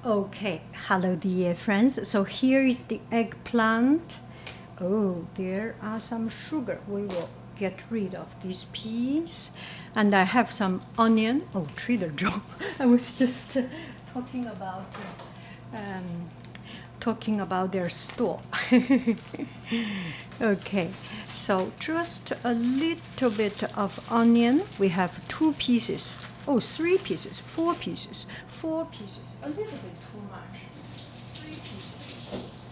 Okay, hello dear friends. So here is the eggplant. Oh, there are some sugar. We will get rid of this piece. And I have some onion. Oh, Trader Joe. I was just talking about um, talking about their store. Okay, so just a little bit of onion. We have 2 pieces. Oh, 3 pieces, 4 pieces, 4 pieces. A little bit too much. 3 pieces.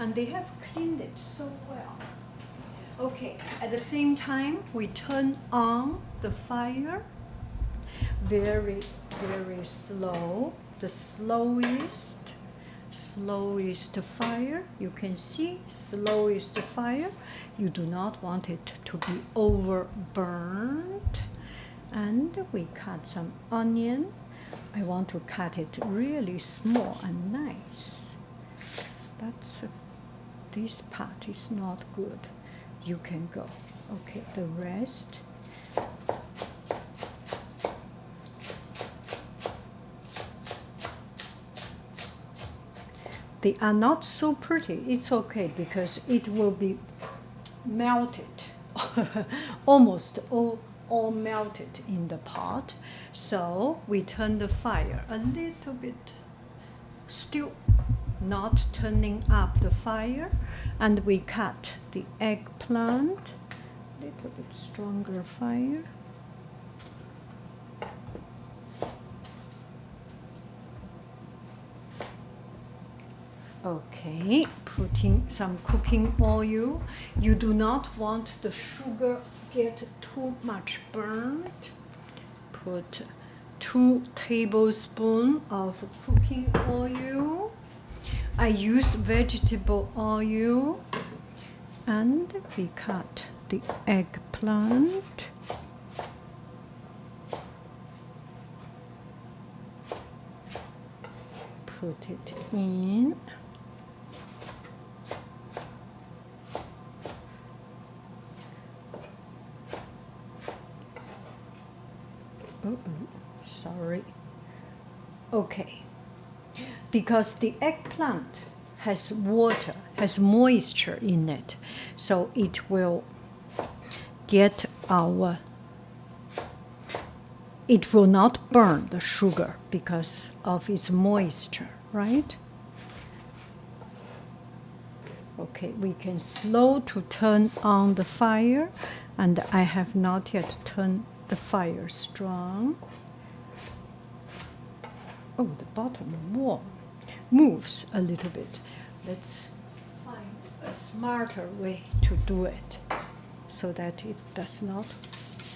And they have cleaned it so well. Okay, at the same time, we turn on the fire. Very, very slow. The slowest fire. You can see slowest fire. You do not want it to be overburned. And we cut some onion. I want to cut it really small and nice. This part is not good. You can go. Okay, the rest. They are not so pretty. It's okay because it will be melted, almost all melted in the pot. So we turn the fire a little bit, still not turning up the fire, and we cut the eggplant, a little bit stronger fire. Okay, putting some cooking oil. You do not want the sugar get too much burnt. Put 2 tablespoons of cooking oil. I use vegetable oil. And we cut the eggplant. Put it in. Sorry. Okay. Because the eggplant has water, has moisture in it, so it will get it will not burn the sugar because of its moisture, right? Okay, we can slow to turn on the fire, and I have not yet turned the fire strong. Oh, the bottom wall moves a little bit. Let's find a smarter way to do it so that it does not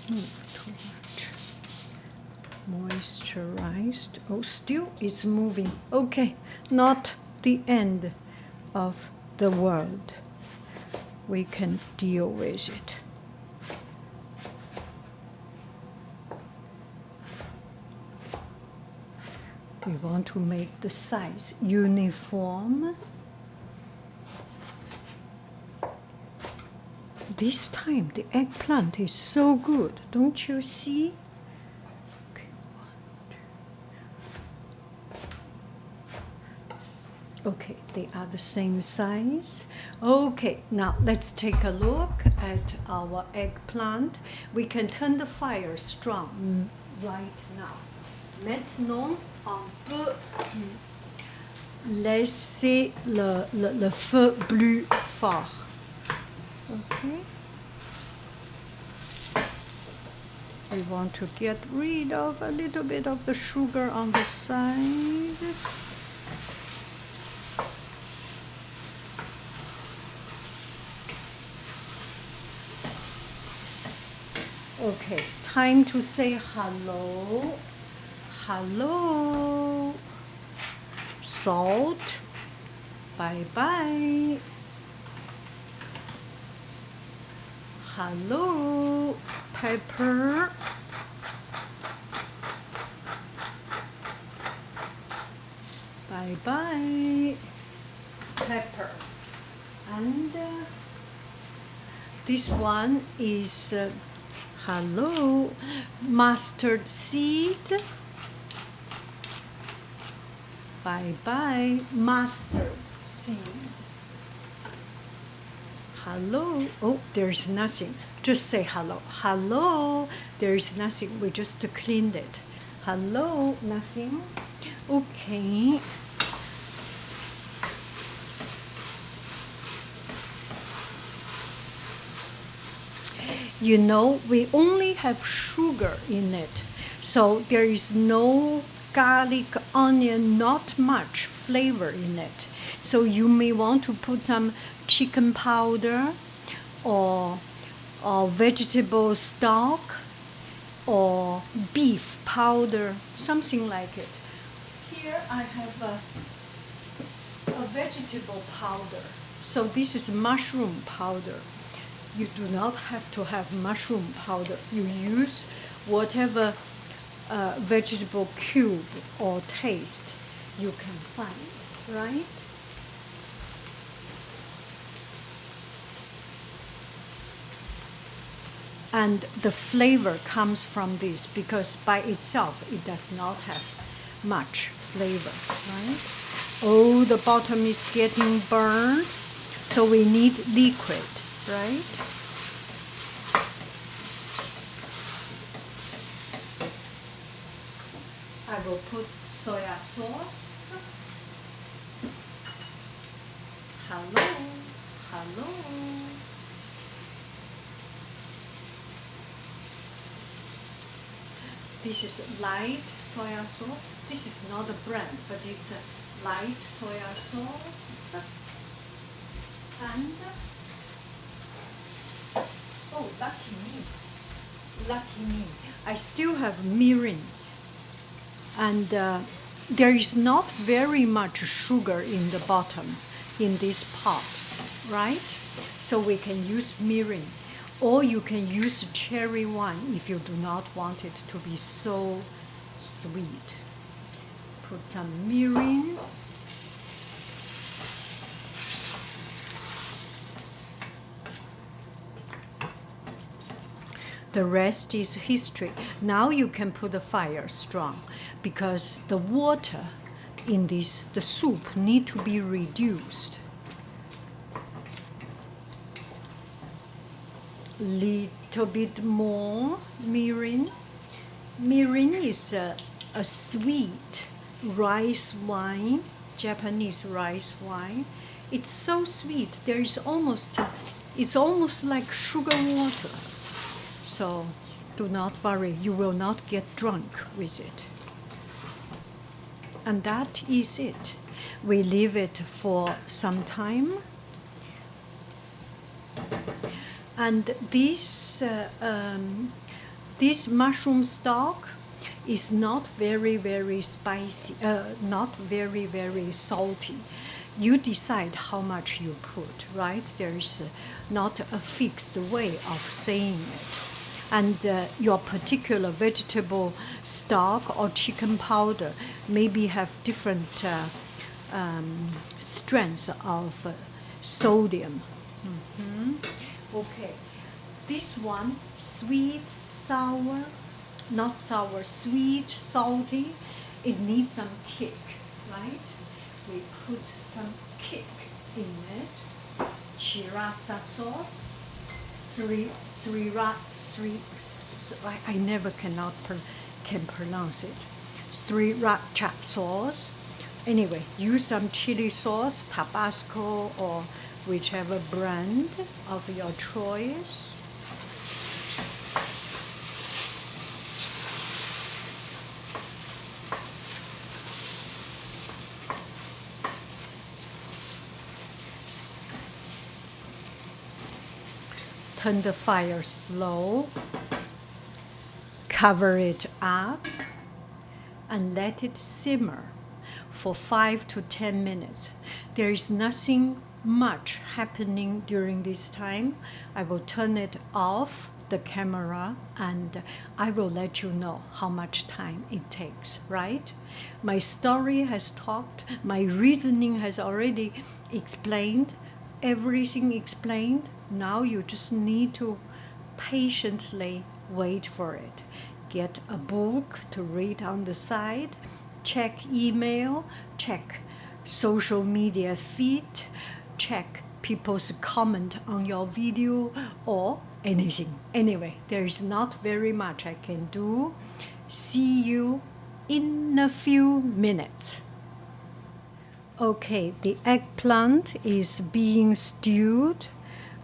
move too much. Moisturized. Oh, still it's moving. Okay, not the end of the world. We can deal with it. We want to make the size uniform. This time the eggplant is so good, don't you see? Okay, they are the same size. Okay, now let's take a look at our eggplant. We can turn the fire strong right now. Maintenant, on peut laisser le feu plus fort. Okay. We want to get rid of a little bit of the sugar on the side. Okay, time to say hello. Hello. Salt. Bye-bye. Hello. Pepper. Bye-bye. Pepper. And this one is hello, mustard seed. Bye bye, mustard seed. Hello. Oh, there's nothing. Just say hello. Hello. There's nothing. We just cleaned it. Hello. Nothing. Okay. You know, we only have sugar in it. So there is no garlic, onion, not much flavor in it. So you may want to put some chicken powder or vegetable stock or beef powder, something like it. Here I have a vegetable powder. So this is mushroom powder. You do not have to have mushroom powder. You use whatever vegetable cube or taste you can find, right? And the flavor comes from this because by itself it does not have much flavor, right? Oh, the bottom is getting burned, so we need liquid, right? I will put soya sauce. Hello, hello. This is light soya sauce. This is not a brand, but it's a light soya sauce. And, oh, lucky me. Lucky me. I still have mirin. And there is not very much sugar in the bottom in this pot, right? So we can use mirin. Or you can use cherry wine if you do not want it to be so sweet. Put some mirin. The rest is history. Now you can put the fire strong because the water in this, the soup, need to be reduced. Little bit more mirin. Mirin is a sweet rice wine, Japanese rice wine. It's so sweet. It's almost like sugar water. So do not worry, you will not get drunk with it. And that is it. We leave it for some time. And this mushroom stock is not very, very spicy, not very, very salty. You decide how much you put, right? There is not a fixed way of saying it. And your particular vegetable stock or chicken powder maybe have different strengths of sodium. Mm-hmm. Okay, this one, sweet, sour, not sour, sweet, salty, it needs some kick, right? We put some kick in it. Chirasa sauce, I never can pronounce it. Sriracha sauce. Anyway, use some chili sauce, Tabasco, or whichever brand of your choice. Turn the fire slow, cover it up, and let it simmer for 5 to 10 minutes. There is nothing much happening during this time. I will turn it off the camera and I will let you know how much time it takes, right? My story has talked, my reasoning has already explained, everything explained. Now you just need to patiently wait for it. Get a book to read on the side, check email, check social media feed, check people's comment on your video or anything. Anyway, there is not very much I can do. See you in a few minutes. Okay, the eggplant is being stewed,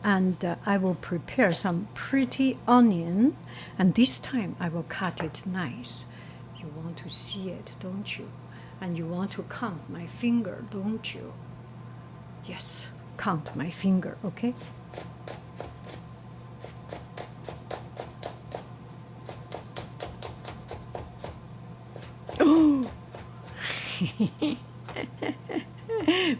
and I will prepare some pretty onion, and this time I will cut it nice. You want to see it, don't you? And you want to count my finger, don't you? Yes, count my finger, okay? Oh!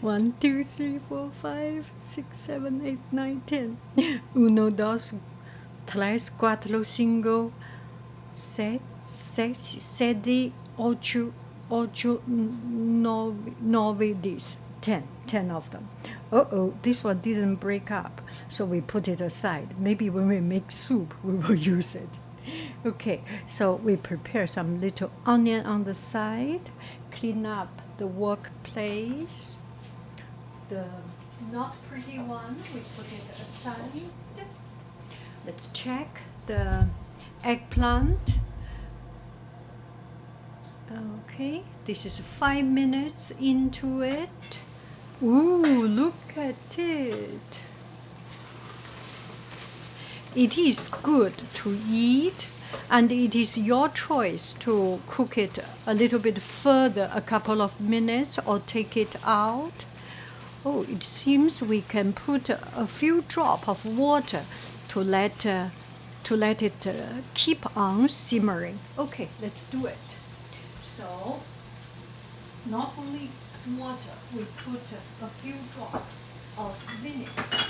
1, 2, 3, 4, 5, 6, 7, 8, 9, 10. 1, 2, 3, 4, 5, 6, 7, 8, 9, 10. 10 of them. Uh-oh, this one didn't break up, so we put it aside. Maybe when we make soup, we will use it. Okay, so we prepare some little onion on the side, clean up the workplace. The not pretty one, we put it aside. Let's check the eggplant. Okay, this is 5 minutes into it. Ooh, look at it. It is good to eat, and it is your choice to cook it a little bit further, a couple of minutes, or take it out. Oh, it seems we can put a few drops of water to let it keep on simmering. Okay, let's do it. So, not only water, we put a few drops of vinegar.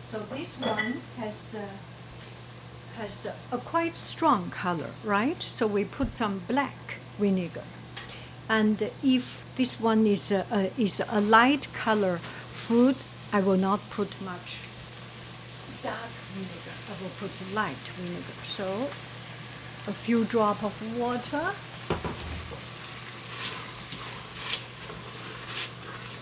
So this one has a quite strong color, right? So we put some black vinegar. And if this one is a light color food, I will not put much dark vinegar. I will put light vinegar. So a few drops of water.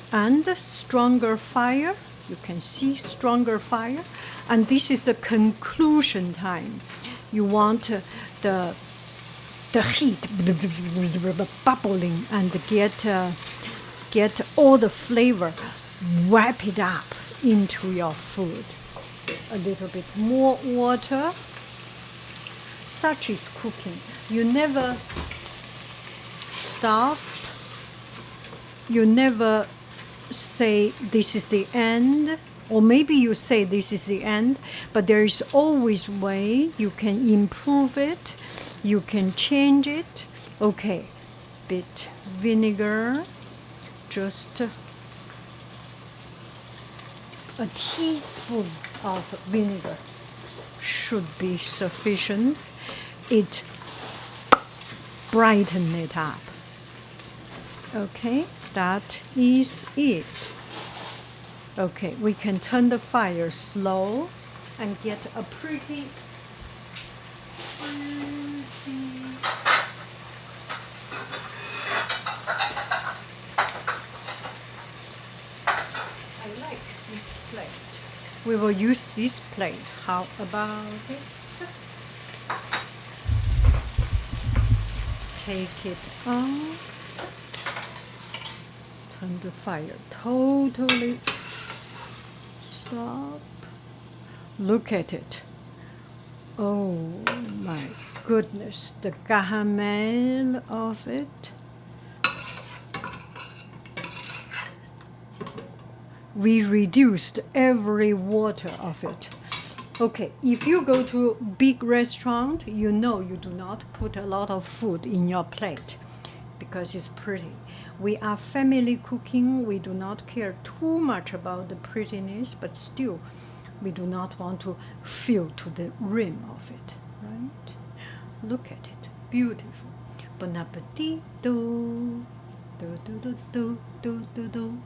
And stronger fire. You can see stronger fire. And this is the conclusion time. You want the heat bubbling and get all the flavor, wrap it up into your food. A little bit more water. Such is cooking. You never stop. You never say this is the end, or maybe you say this is the end, but there is always way you can improve it, you can change it. Okay, bit vinegar, just a teaspoon of vinegar should be sufficient. It brightens it up. Okay, that is it. Okay, we can turn the fire slow and get a pretty I like this plate. We will use this plate. How about it? Take it out. Turn the fire totally stop. Look at it. Oh my goodness, the caramel of it. We reduced every water of it. Okay, if you go to a big restaurant, you know you do not put a lot of food in your plate because it's pretty. We are family cooking. We do not care too much about the prettiness, but still, we do not want to fill to the rim of it, right? Look at it, beautiful. Bon appetit. Do, do, do, do, do, do, do.